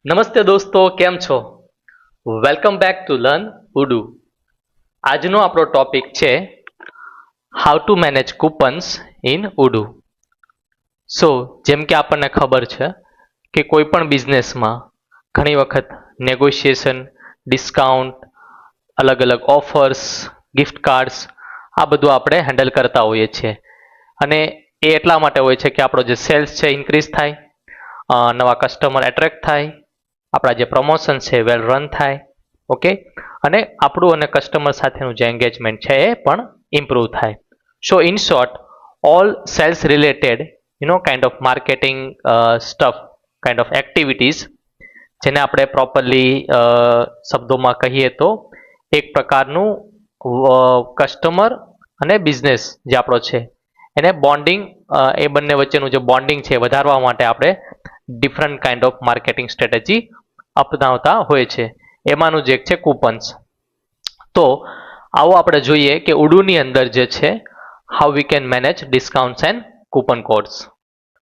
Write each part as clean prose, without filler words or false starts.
નમસ્તે દોસ્તો, કેમ છો? Welcome back to learn Udu. આજનો આપણો ટોપિક છે how to manage coupons in Udu. So જેમ કે આપણને ખબર છે કે કોઈ પણ બિઝનેસમાં ઘણી વખત નેગોશિએશન, ડિસ્કાઉન્ટ, અલગ અલગ ઓફર્સ, ગિફ્ટ કાર્ડ્સ આ બધું આપણે હેન્ડલ કરતા હોઈએ છીએ. અને એ એટલા માટે હોય છે કે આપણો જે સેલ્સ છે ઇન્ક્રીઝ થાય, નવા કસ્ટમર એટ્રેક્ટ થાય, આપણા જે પ્રમોશન છે વેલ રન થાય. ઓકે, અને આપણું અને કસ્ટમર સાથેનું જે એન્ગેજમેન્ટ છે એ પણ ઇમ્પ્રૂવ થાય. So in short, all sales related kind of marketing stuff, kind of activities, જેને આપણે પ્રોપરલી શબ્દોમાં કહીએ તો એક પ્રકારનું કસ્ટમર અને બિઝનેસ જે આપણો છે એને બોન્ડિંગ, એ બંને વચ્ચેનું જે બોન્ડિંગ છે વધારવા માટે આપણે different kind of marketing strategy અપનાવતા હોય છે. એમાંનું જ એક છે કૂપન્સ. તો આવો આપણે જોઈએ કે ઉડુની અંદર જે છે how we can manage discounts and coupon codes.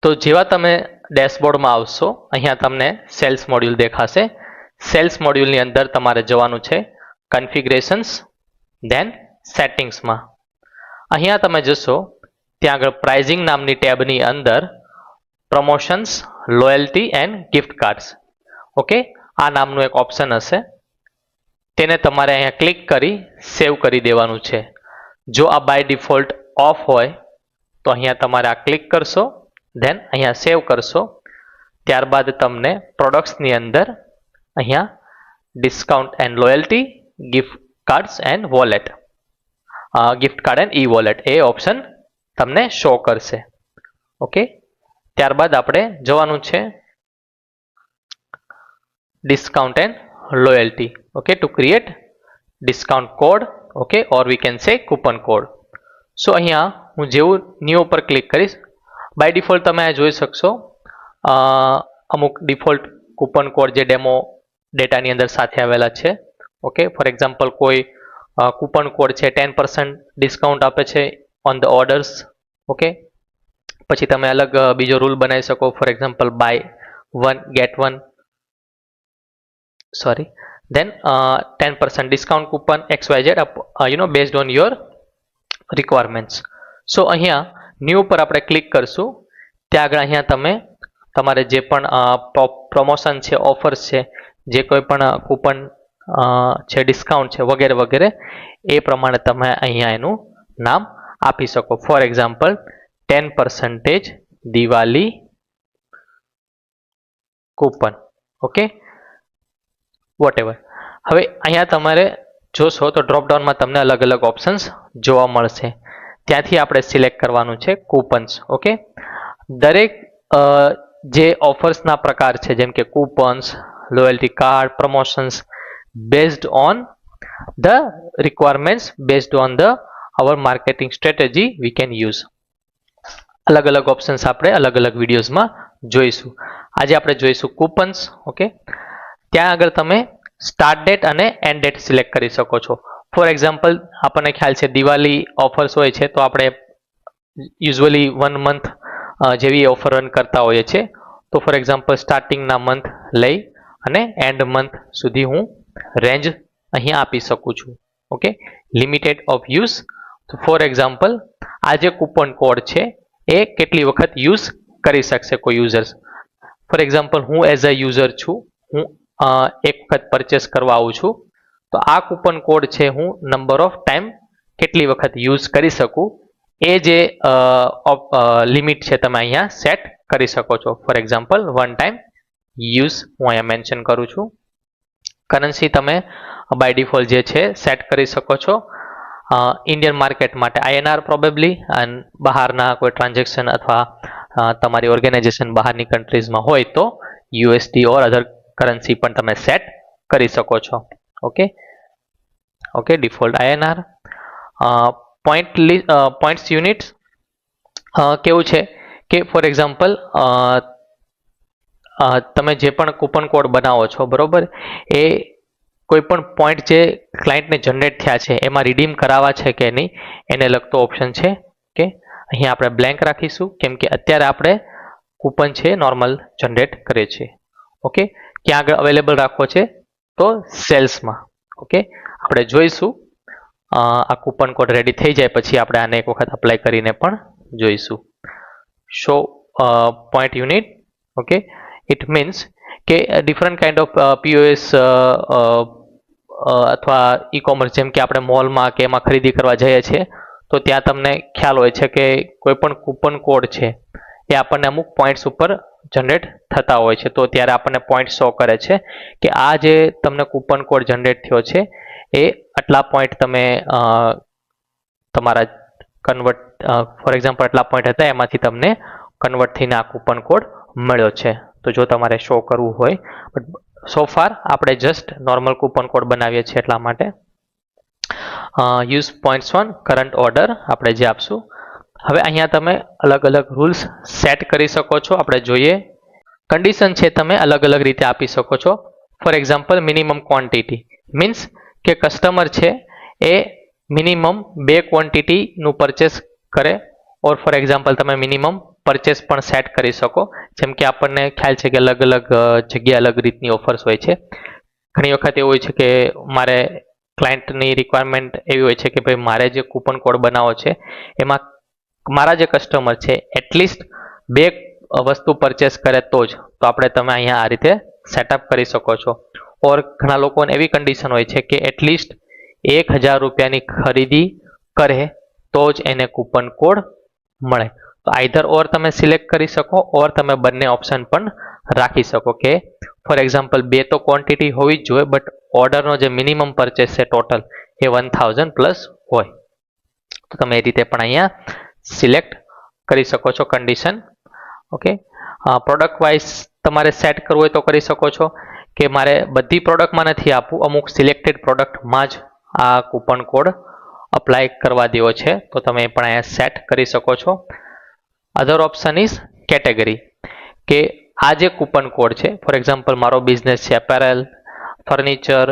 તો જેવા તમે ડેશબોર્ડમાં આવશો, અહીંયા તમને સેલ્સ મોડ્યુલ દેખાશે. સેલ્સ મોડ્યુલની અંદર તમારે જવાનું છે કન્ફિગરેશન્સ, ધેન સેટિંગ્સમાં. અહીંયા તમે જશો ત્યાં આગળ પ્રાઇઝિંગ નામની ટેબની અંદર promotions, loyalty and gift cards, okay, આ નામનું એક ઓપ્શન હશે. તેને તમારે અહીંયા ક્લિક કરી સેવ કરી દેવાનું છે. જો આ બાય ડિફોલ્ટ ઓફ હોય તો અહીંયા તમારે આ ક્લિક કરશો, ધેન અહીંયા સેવ કરશો. ત્યારબાદ તમને પ્રોડક્ટ્સની અંદર અહીંયા discount and loyalty, gift cards and wallet, gift card and E wallet, A option તમને શો કરશે. ઓકે, ત્યારબાદ આપણે જવાનું છે discount and loyalty, okay, to create discount code, okay, or we can say coupon code. So અહીંયા હું જેવું new ઉપર ક્લિક કરીશ, બાય ડિફોલ્ટ તમે આ જોઈ શકશો અમુક ડિફોલ્ટ કૂપન કોડ જે ડેમો ડેટાની અંદર સાથે આવેલા છે. ઓકે, ફોર એક્ઝામ્પલ કોઈ કૂપન કોડ છે 10% ડિસ્કાઉન્ટ આપે છે ઓન ધ ઓર્ડર્સ. ઓકે, પછી તમે અલગ બીજો રૂલ બનાવી શકો, for example buy one get one, sorry, then 10% discount coupon xyz based on your requirements. So અહીંયા ન્યૂ પર આપણે ક્લિક કરશું. ત્યાં આગળ અહીંયા તમે તમારે જે પણ પ્રમોશન છે, ઓફર્સ છે, જે કોઈ પણ કૂપન છે, ડિસ્કાઉન્ટ છે વગેરે વગેરે, એ પ્રમાણે તમે અહીંયા એનું નામ આપી શકો. For example 10% Diwali coupon, okay, whatever. હવે અહીંયા તમારે જોશો તો ડ્રોપડાઉનમાં તમને અલગ અલગ ઓપ્શન્સ જોવા મળશે. ત્યાંથી આપણે સિલેક્ટ કરવાનું છે કૂપન્સ. ઓકે, દરેક જે ઓફર્સના પ્રકાર છે જેમ કે coupons, loyalty card, promotions, based on the requirements, based on the hour marketing strategy we can use. અલગ અલગ ઓપ્શન્સ આપણે અલગ અલગ વિડીયોઝમાં જોઈશું. આજે આપણે જોઈશું કૂપન્સ. ઓકે, ત્યાં આગળ તમે સ્ટાર્ટ ડેટ અને એન્ડ ડેટ સિલેક્ટ કરી શકો છો. ફોર એક્ઝામ્પલ આપણને ખ્યાલ છે દિવાળી ઓફર્સ હોય છે તો આપણે યુઝ્યુઅલી 1 મંથ જેવી ઓફર રન કરતા હોઈએ છીએ. તો ફોર એક્ઝામ્પલ સ્ટાર્ટિંગના મંથ લઈ અને એન્ડ મંથ સુધી હું રેન્જ અહીંયા આપી શકું છું. Okay, limited of use. તો ફોર એક્ઝામ્પલ આ જે કૂપન કોડ છે એ કેટલી વખત યુઝ કરી શકશે કોઈ યુઝર્સ. ફોર એક્ઝામ્પલ હું એઝ અ યુઝર છું, હું એક વખત પરચેસ કરવા આવું છું, તો આ કૂપન કોડ છે હું નંબર ઓફ ટાઈમ કેટલી વખત યુઝ કરી શકું એ જે લિમિટ છે તમે અહીંયા સેટ કરી શકો છો. ફોર એક્ઝામ્પલ 1 ટાઈમ યુઝ હું અહીંયા મેન્શન કરું છું. કરન્સી તમે બાય ડિફોલ્ટ જે છે સેટ કરી શકો છો. ઇન્ડિયન માર્કેટ માટે INR પ્રોબેબલી, અને બહારના કોઈ ટ્રાન્ઝેક્શન અથવા તમારી ઓર્ગેનાઇઝેશન બહારની કન્ટ્રીઝમાં હોય તો USD ઓર અધર કરન્સી પણ તમે સેટ કરી શકો છો. Okay, okay, default INR. Points units કેવું છે કે ફોર એક્ઝામ્પલ તમે જે પણ કૂપન કોડ બનાવો છો, બરોબર, એ કોઈ પણ પોઈન્ટ જે ક્લાયન્ટને જનરેટ થયા છે એમાં રિડીમ કરાવવા છે કે નહીં એને લગતો ઓપ્શન છે. કે અહીંયા આપણે બ્લેન્ક રાખીશું કેમ કે અત્યારે આપણે કૂપન છે નોર્મલ જનરેટ કરીએ છીએ. ઓકે, ક્યાં આગળ અવેલેબલ રાખવો છે? તો સેલ્સમાં. ઓકે, આપણે જોઈશું આ કૂપન કોડ રેડી થઈ જાય પછી આપણે આને એક વખત અપ્લાય કરીને પણ જોઈશું. Show point unit. Okay, it means કે ડિફરન્ટ કાઇન્ડ ઓફ POS અથવા ઈ કોમર્સ, જેમ કે આપણે મોલમાં કે એમાં ખરીદી કરવા જઈએ છીએ તો ત્યાં તમને ખ્યાલ હોય છે કે કોઈ પણ કૂપન કોડ છે એ આપણને અમુક પોઈન્ટ્સ ઉપર જનરેટ થતા હોય છે. તો ત્યારે આપણને પોઈન્ટ શો કરે છે કે આ જે તમને કૂપન કોડ જનરેટ થયો છે એ આટલા પોઈન્ટ તમે તમારા કન્વર્ટ, ફોર એક્ઝામ્પલ આટલા પોઈન્ટ હતા એમાંથી તમને કન્વર્ટ થઈને આ કૂપન કોડ મળ્યો છે. તો જો તમારે શો કરવું હોય, બટ સો ફાર આપણે જસ્ટ નોર્મલ કૂપન કોડ બનાવીએ છીએ એટલા માટે. Use points on current order આપણે જે આપશું. હવે અહીંયા તમે અલગ અલગ રૂલ્સ સેટ કરી શકો છો. આપણે જોઈએ કન્ડિશન છે તમે અલગ અલગ રીતે આપી શકો છો. For example minimum quantity means કે કસ્ટમર છે એ મિનિમમ 2 ક્વોન્ટિટીનું પરચેસ કરે. ઓર ફોર એક્ઝામ્પલ તમે મિનિમમ પરચેસ પણ સેટ કરી શકો. જેમ કે આપણને ખ્યાલ છે કે અલગ અલગ જગ્યાએ અલગ રીતની ઓફર્સ હોય છે. ઘણી વખત એવું હોય છે કે મારે ક્લાયન્ટની રિક્વાયરમેન્ટ એવી હોય છે કે ભાઈ મારે જે કૂપન કોડ બનાવવો છે એમાં મારા જે કસ્ટમર છે એટલીસ્ટ 2 વસ્તુ પરચેસ કરે તો જ. તો આપણે તમે અહીંયા આ રીતે સેટઅપ કરી શકો છો. ઓર ઘણા લોકોને એવી કન્ડિશન હોય છે કે એટલીસ્ટ 1000 રૂપિયાની ખરીદી કરે તો જ એને કૂપન કોડ મળે. તો આઈધર ઓર તમે સિલેક્ટ કરી શકો ઓર તમે બંને ઓપ્શન પણ રાખી શકો કે ફોર એક્ઝામ્પલ 2 તો ક્વોન્ટિટી હોવી જ જોઈએ બટ ઓર્ડરનો જે મિનિમમ પરચેસ છે ટોટલ એ 1000 પ્લસ હોય. તો તમે એ રીતે પણ અહીંયા સિલેક્ટ કરી શકો છો કન્ડિશન. ઓકે, પ્રોડક્ટ વાઇઝ તમારે સેટ કરવું હોય તો કરી શકો છો કે મારે બધી પ્રોડક્ટમાં નથી આપવું, અમુક સિલેક્ટેડ પ્રોડક્ટમાં જ આ કૂપન કોડ અપ્લાય કરવા દેવો છે તો તમે પણ અહીંયા સેટ કરી શકો છો. અધર ઓપ્શન ઇઝ કેટેગરી, કે આ જે કૂપન કોડ છે ફોર એક્ઝામ્પલ મારો બિઝનેસ છે એપેરેલ, ફર્નિચર,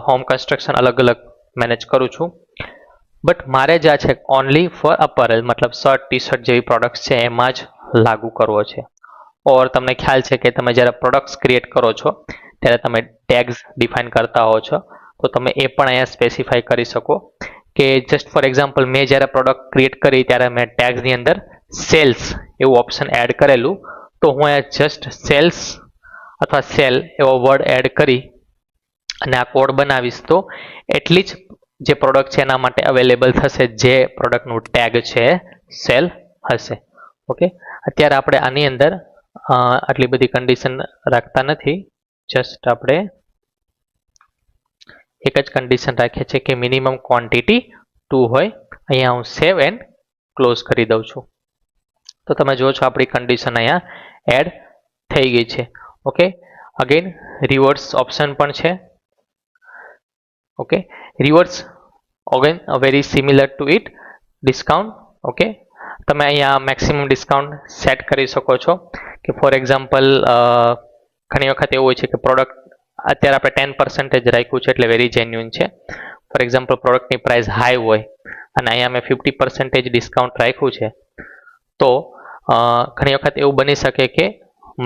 હોમ કન્સ્ટ્રક્શન અલગ અલગ મેનેજ કરું છું. બટ મારે જે છે ઓનલી ફોર અપેરેલ મતલબ શર્ટ ટી શર્ટ જેવી પ્રોડક્ટ્સ છે એમાં જ લાગુ કરવો છે. ઓર તમને ખ્યાલ છે કે તમે જ્યારે પ્રોડક્ટ્સ ક્રિએટ કરો છો ત્યારે તમે ટેગ્સ ડિફાઇન કરતા હો છો. તો તમે એ પણ અહીંયા સ્પેસિફાઈ કરી શકો કે જસ્ટ ફોર એક્ઝામ્પલ મેં જ્યારે પ્રોડક્ટ ક્રિએટ કરી ત્યારે મેં ટેગ્સની અંદર સેલ્સ એવું ઓપ્શન એડ કરેલું. તો હું અહીંયા જસ્ટ સેલ્સ અથવા સેલ એવો વર્ડ એડ કરી અને આ કોડ બનાવીશ તો એટલી જ જે પ્રોડક્ટ છે એના માટે અવેલેબલ થશે જે પ્રોડક્ટનું ટેગ છે સેલ હશે. ઓકે, અત્યારે આપણે આની અંદર આટલી બધી કન્ડિશન રાખતા નથી. જસ્ટ આપણે એક જ કન્ડિશન રાખીએ છીએ કે મિનિમમ ક્વોન્ટિટી 2 હોય. અહીંયા હું સેવ એન્ડ ક્લોઝ કરી દઉં છું. તો તમે જુઓ છો આપણી કન્ડિશન અહીંયા એડ થઈ ગઈ છે. ઓકે, અગેન રિવર્સ ઓપ્શન પણ છે. Okay, reverse again very similar two it. Discount, okay, તમે અહીંયા મેક્સિમમ ડિસ્કાઉન્ટ સેટ કરી શકો છો કે ફોર એક્ઝામ્પલ ઘણી વખત એવું હોય છે કે પ્રોડક્ટ અત્યારે આપણે 10% રાખ્યું છે એટલે વેરી જેન્યુઅન છે. ફોર એક્ઝામ્પલ પ્રોડક્ટની પ્રાઇસ હાઈ હોય અને અહીંયા મેં 50% ડિસ્કાઉન્ટ રાખ્યું છે તો ઘણી વખત એવું બની શકે કે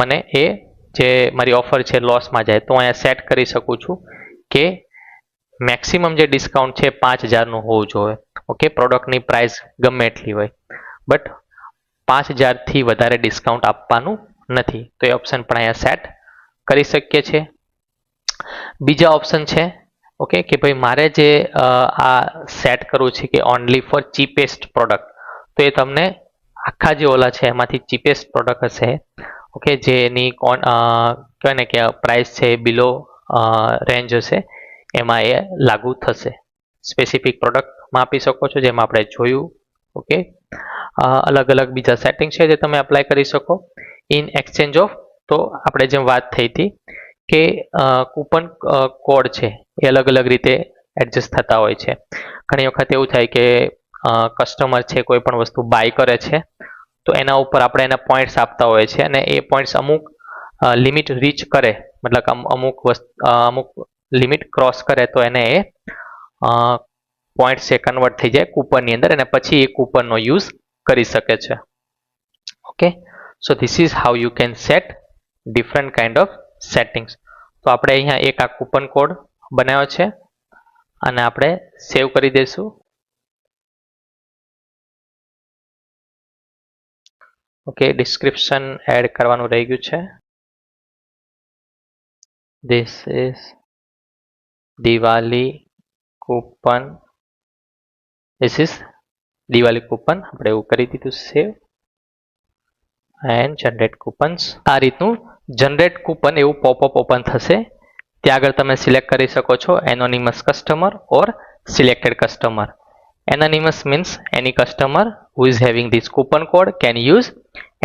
મને એ જે મારી ઓફર છે લોસમાં જાય. તો અહીંયા સેટ કરી શકું છું કે મેક્સિમમ જે ડિસ્કાઉન્ટ છે 5000નું હોવું જોઈએ. ઓકે, પ્રોડક્ટની પ્રાઇસ ગમે એટલી હોય બટ 5000થી વધારે ડિસ્કાઉન્ટ આપવાનું નથી. તો એ ઓપ્શન પણ અહીંયા સેટ કરી શકીએ છીએ. બીજા ઓપ્શન છે ઓકે કે ભાઈ મારે જે આ સેટ કરવું છે કે ઓનલી ફોર ચીપેસ્ટ પ્રોડક્ટ. તો એ તમને આખા જે ઓલા છે એમાંથી ચીપેસ્ટ પ્રોડક્ટ હશે ઓકે જેની કહેવાય ને કે પ્રાઇસ છે બિલો રેન્જ હશે એમાં એ લાગુ થશે. સ્પેસિફિક પ્રોડક્ટમાં આપી શકો છો જેમ આપણે જોયું. ઓકે, અલગ અલગ બીજા સેટિંગ છે જે તમે અપ્લાય કરી શકો. ઇન એક્સચેન્જ ઓફ, તો આપણે જેમ વાત થઈ હતી કે કૂપન કોડ છે એ અલગ અલગ રીતે એડજસ્ટ થતા હોય છે. ઘણી વખત એવું થાય કે કસ્ટમર છે કોઈ પણ વસ્તુ બાય કરે છે તો એના ઉપર આપણે એને પોઈન્ટ્સ આપતા હોય છે અને એ પોઈન્ટ્સ અમુક લિમિટ રીચ કરે મતલબ અમુક લિમિટ ક્રોસ કરે તો એને એ પોઈન્ટ્સ છે કન્વર્ટ થઈ જાય કૂપનની અંદર અને પછી એ કૂપનનો યુઝ કરી શકે છે. Okay, so this is how you can set different kind of settings. તો આપણે અહીંયા એક આ કૂપન કોડ બનાવ્યો છે અને આપણે સેવ કરી દઈશું. ઓકે, ડિસ્ક્રિપ્શન એડ કરવાનું રહી ગયું છે. This is Diwali coupon. This is Diwali coupon. આપણે એવું કરી દીધું. Save and generate coupons. આ રીતનું જનરેટ કૂપન એવું પોપઅપ ઓપન થશે. ત્યાં આગળ તમે સિલેક્ટ કરી શકો છો anonymous customer or selected customer. Anonymous means any customer who is having this coupon code can use,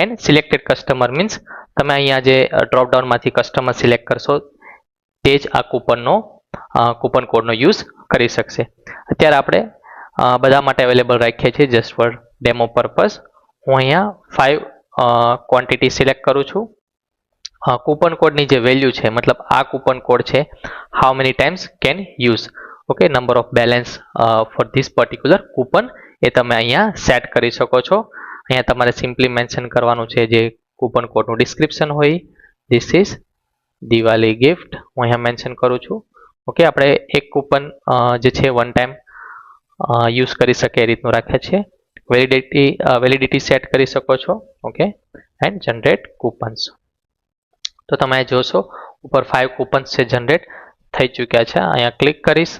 and selected customer means તમે અહીંયા જે ડ્રોપ ડાઉનમાંથી કસ્ટમર સિલેક્ટ કરશો તે જ આ કૂપન કોડનો યુઝ કરી શકશે. અત્યારે આપણે બધા માટે અવેલેબલ રાખીએ છીએ જસ્ટ ફોર ડેમો પર્પઝ. હું અહીંયા 5 ક્વોન્ટિટી સિલેક્ટ કરું છું. કૂપન કોડની જે વેલ્યુ છે, મતલબ આ કૂપન કોડ છે how many times can use. Okay, number of balance for this particular coupon એ તમે અહીંયા સેટ કરી શકો છો. અહીંયા તમારે સિમ્પલી મેન્શન કરવાનું છે જે કૂપન કોડનું ડિસ્ક્રિપ્શન હોય. This is Diwali gift. હું અહીંયા મેન્શન કરું છું. ઓકે, આપણે એક કૂપન જે છે વન ટાઈમ યુઝ કરી શકે એ રીતનું રાખ્યા છે. વેલિડિટી સેટ કરી શકો છો. Okay, and generate coupons. તો તમે જોશો ઉપર 5 કૂપન્સ છે જનરેટ થઈ ચૂક્યા છે. અહીંયા ક્લિક કરીશ.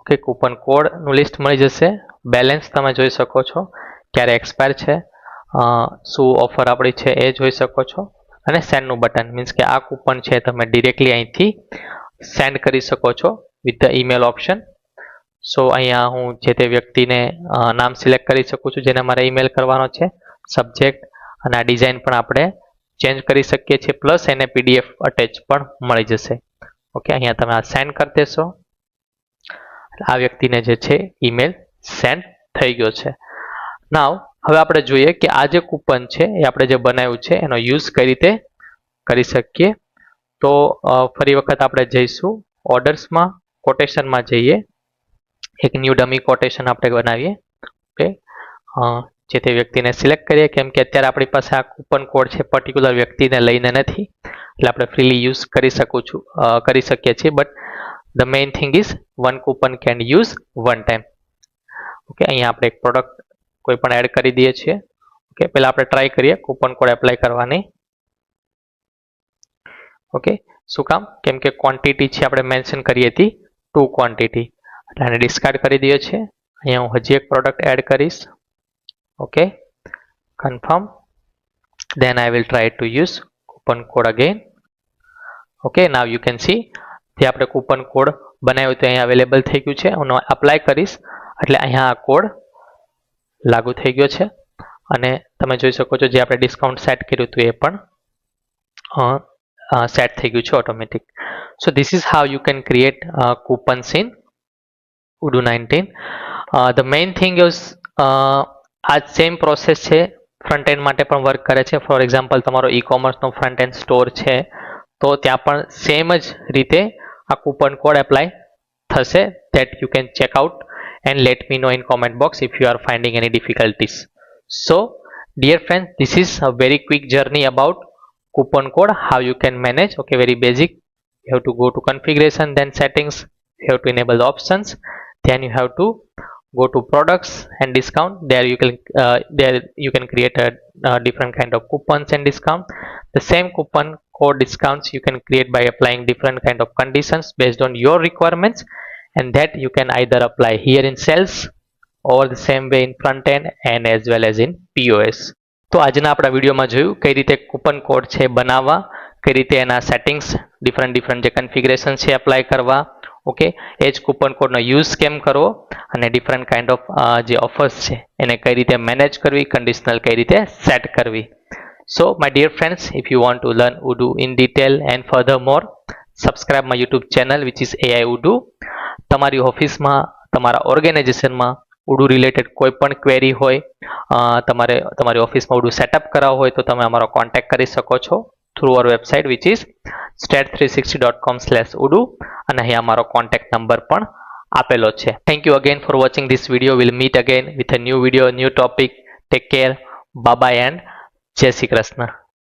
ઓકે, કૂપન કોડનું લિસ્ટ મળી જશે. બેલેન્સ તમે જોઈ શકો છો, ક્યારે એક્સપાયર છે, શું ઓફર આપણી છે એ જોઈ શકો છો. અને સેન્ડનું બટન મીન્સ કે આ કૂપન છે તમે ડિરેક્ટલી અહીંથી સેન્ડ કરી શકો છો વિથ ધ ઈમેલ ઓપ્શન. સો અહીંયા હું જે તે વ્યક્તિને નામ સિલેક્ટ કરી શકું છું જેને મારે ઈમેલ કરવાનો છે, સબ્જેક્ટ, અને આ ડિઝાઇન પણ આપણે ચેન્જ કરી શકીએ છીએ. પ્લસ એને PDF અટેચ પણ મળી જશે. ઓકે, અહીંયા તમે આ સેન્ડ કરી દેશો. આ વ્યક્તિને જે છે ઈમેલ સેન્ડ થઈ ગયો છે. નાવ હવે આપણે જોઈએ કે આ જે કૂપન છે એ આપણે જે બનાવ્યું છે એનો યુઝ કઈ રીતે કરી શકીએ. તો ફરી વખત આપણે જઈશું ઓર્ડર્સમાં, કોટેશનમાં જઈએ. એક ન્યૂ ડમી કોટેશન આપણે બનાવીએ. ઓકે, જે તે વ્યક્તિને સિલેક્ટ કરીએ. કેમ કે અત્યારે આપણી પાસે આ કૂપન કોડ છે પર્ટિક્યુલર વ્યક્તિને લઈને નથી, એટલે આપણે ફ્રીલી યુઝ કરી શકીએ છીએ. But the main thing is one coupon can use one time. Okay, અહીંયા આપણે એક પ્રોડક્ટ કોઈ પણ એડ કરી દઈએ છીએ. ઓકે, પહેલા આપણે ટ્રાય કરીએ કૂપન કોડ એપ્લાય કરવાની. ઓકે, શું કામ? કેમ કે ક્વોન્ટિટી છે આપણે મેન્શન કરી હતી 2 ક્વોન્ટિટી, એટલે આને ડિસ્કાર્ડ કરી દઈએ છીએ. અહીંયા હું હજી એક પ્રોડક્ટ એડ કરીશ. Okay, confirm. then I will try to use coupon code again. Okay, now you can see જે આપણે કૂપન કોડ બનાવ્યું તે અહીંયા અવેલેબલ થઈ ગયું છે. હું અપ્લાય કરીશ એટલે અહીંયા આ કોડ લાગુ થઈ ગયો છે. અને તમે જોઈ શકો છો જે આપણે ડિસ્કાઉન્ટ સેટ કર્યું હતું એ પણ સેટ થઈ ગયું છે automatic. So this is how you can create coupons in Odoo 19. The main thing is આ સેમ પ્રોસેસ છે ફ્રન્ટ એન્ડ માટે પણ વર્ક કરે છે. ફોર એક્ઝામ્પલ તમારો ઈ-કોમર્સનો ફ્રન્ટ એન્ડ સ્ટોર છે તો ત્યાં પણ સેમ જ રીતે આ કૂપન કોડ એપ્લાય થશે. that you can check out and let me know in comment box if you are finding any difficulties. So dear friends, this is a very quick journey about coupon code, how you can manage. Okay, very basic. You have to go to configuration, then settings, you have to enable the options, then you have to go to products and discount. There you can create a different kind of coupons and discount. The same coupon code discounts you can create by applying different kind of conditions based on your requirements, and that you can either apply here in sales or the same way in front end and as well as in POS. તો આજના આપણા વિડીયોમાં જોયું કઈ રીતે coupon code છે બનાવવા, કઈ રીતે એના સેટિંગ્સ ડિફરન્ટ જે કન્ફિગરેશન છે એપ્લાય કરવા. ઓકે, એ જ કૂપન કોડનો યુઝ કેમ કરવો અને ડિફરન્ટ કાઇન્ડ ઓફ જે ઓફર્સ છે એને કઈ રીતે મેનેજ કરવી, કંડિશનલ કઈ રીતે સેટ કરવી. So my dear friends, if you want to learn Odoo in detail and furthermore, subscribe my YouTube channel which is AI Odoo. તમારી ઓફિસમાં, તમારા ઓર્ગેનાઇઝેશનમાં Odoo રિલેટેડ કોઈ પણ ક્વેરી હોય, તમારી ઓફિસમાં Odoo સેટઅપ કરાવવો હોય તો તમે અમારો કોન્ટેક્ટ કરી શકો છો through our website which is stat360.com/odoo, અને અહીંયા અમારો કોન્ટેક્ટ નંબર પણ આપેલો છે. Thank you again for watching this video. We'll meet again with a new video, new topic. Take care. Bye bye and જય શ્રી કૃષ્ણ.